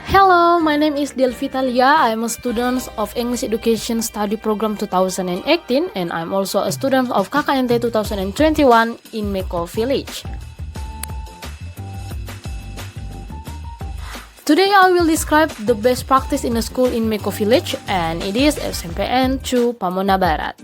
Hello, my name is Delfitha Lia. I am a student of English Education Study Program 2018 and I'm also a student of KKNT 2021 in Meko village. Today I will describe the best practice in a school in Meko village and it is SMPN to PAMONA BARAT.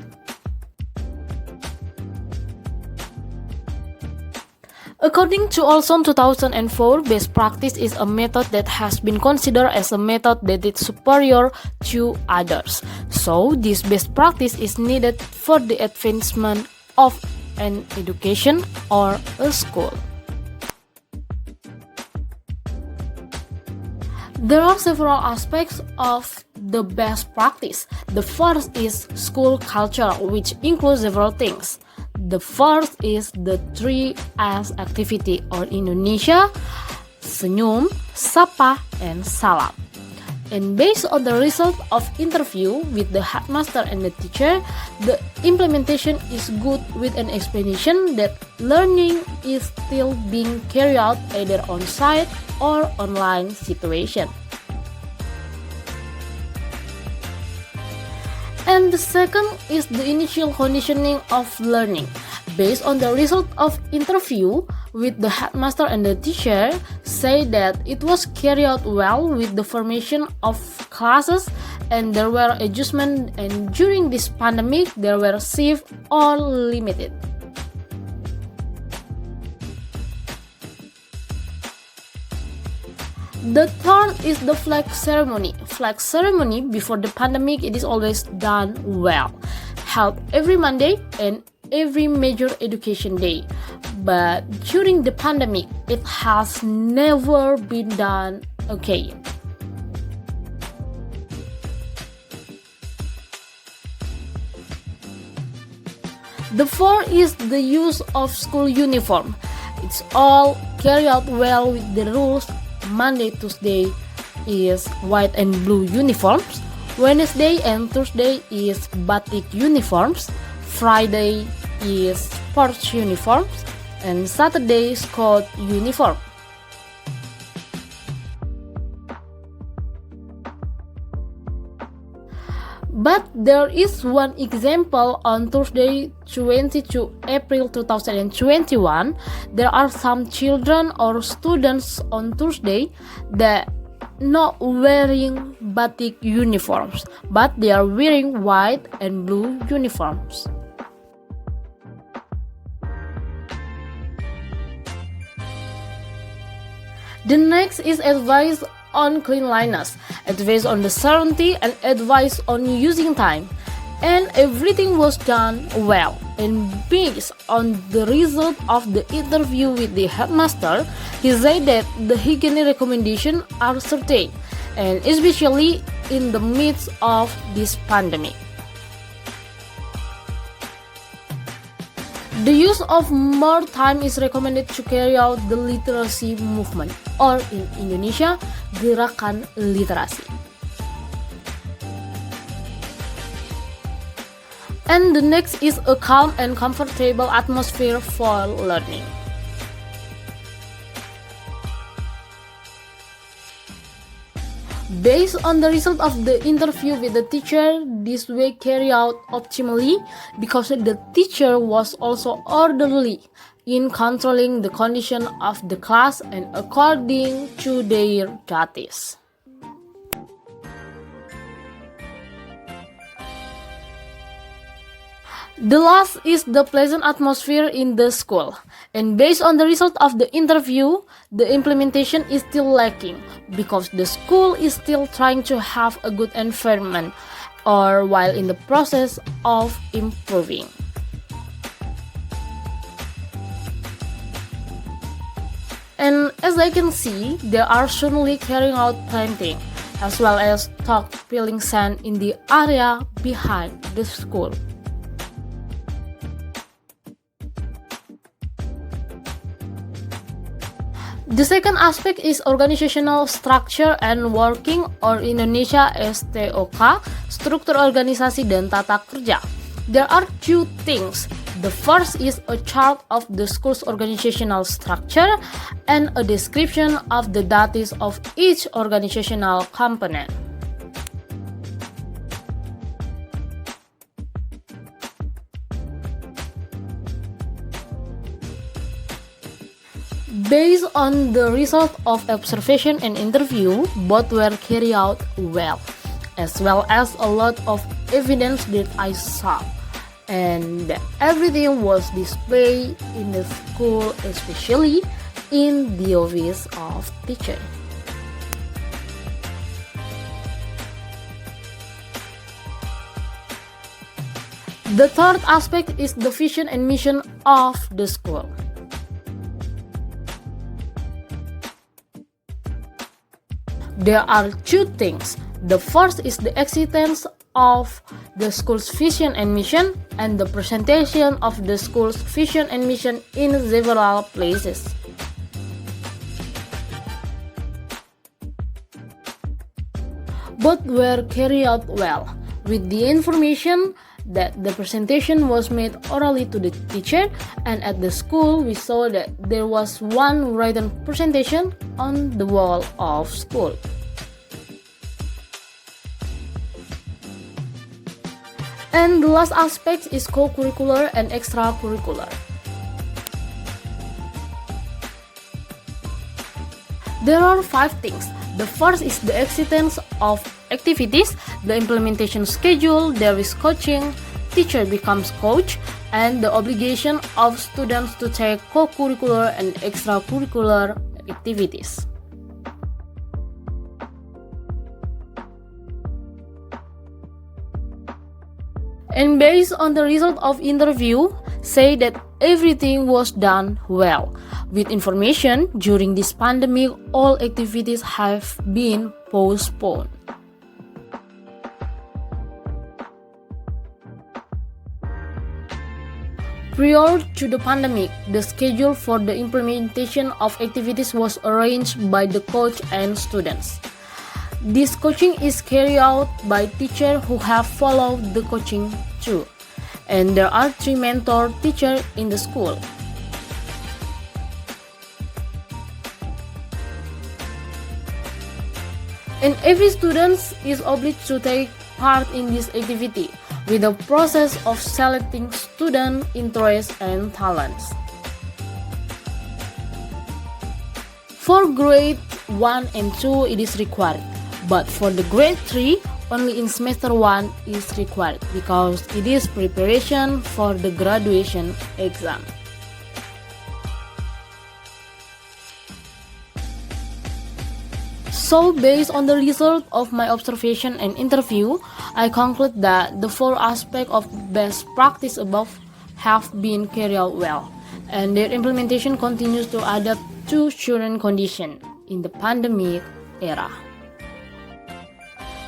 According to Olson 2004, best practice is a method that has been considered as a method that is superior to others. So, this best practice is needed for the advancement of an education or a school. There are several aspects of the best practice. The first is school culture, which includes several things. The first is the 3S activity or Indonesia, senyum, sapa, and salam. And based on the result of interview with the headmaster and the teacher, the implementation is good with an explanation that learning is still being carried out either on-site or online situation. And the second is the initial conditioning of learning. Based on the result of interview with the headmaster and the teacher, say that it was carried out well with the formation of classes and there were adjustments and during this pandemic there were shift or limited. The third is the flag ceremony. Flag ceremony before the pandemic, it is always done well. Held every Monday and every major education day. But during the pandemic, it has never been done again. The fourth is the use of school uniform. It's all carried out well with the rules. Monday, Tuesday is white and blue uniforms. Wednesday and Thursday is batik uniforms. Friday is sports uniforms. And Saturday is scout uniform. But there is one example on Thursday, 22 April 2021. There are some children or students on Thursday that not wearing batik uniforms, but they are wearing white and blue uniforms. The next is advice on cleanliness, advice on the certainty, and advice on using time. And everything was done well. And based on the result of the interview with the headmaster, he said that the hygiene recommendations are certain, and especially in the midst of this pandemic. The use of more time is recommended to carry out the literacy movement, or in Indonesia, gerakan literasi. And the next is a calm and comfortable atmosphere for learning. Based on the result of the interview with the teacher, this way carried out optimally because the teacher was also orderly in controlling the condition of the class and according to their duties. The last is the pleasant atmosphere in the school. And based on the result of the interview, the implementation is still lacking because the school is still trying to have a good environment or while in the process of improving. And as I can see, they are certainly carrying out planting as well as stockpiling sand in the area behind the school. The second aspect is organizational structure and working, or Indonesia STOK, Struktur Organisasi dan Tata Kerja. There are two things, The first is a chart of the school's organizational structure and a description of the duties of each organizational component. Based on the result of observation and interview, both were carried out well as a lot of evidence that I saw. And everything was displayed in the school, especially in the office of teacher. The third aspect is the vision and mission of the school. There are two things. The first is the existence of the school's vision and mission and the presentation of the school's vision and mission in several places. Both were carried out well, with the information that the presentation was made orally to the teacher, and at the school we saw that there was one written presentation on the wall of school. And the last aspect is co-curricular and extracurricular. There are 5 things. The first is the existence of activities, the implementation schedule, there is coaching, teacher becomes coach, and the obligation of students to take co-curricular and extracurricular activities. And based on the result of interview, say that everything was done well. With information, during this pandemic, all activities have been postponed. Prior to the pandemic, the schedule for the implementation of activities was arranged by the coach and students. This coaching is carried out by teachers who have followed the coaching through, and there are 3 mentor teachers in the school. And every student is obliged to take part in this activity, with the process of selecting student interests and talents. For grade 1 and 2 it is required, but for the grade 3 only in semester 1 is required because it is preparation for the graduation exam. So based on the result of my observation and interview, I conclude that the 4 aspects of best practice above have been carried out well, and their implementation continues to adapt to current conditions in the pandemic era.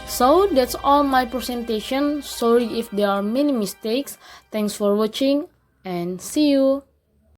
So that's all my presentation. Sorry if there are many mistakes. Thanks for watching and see you.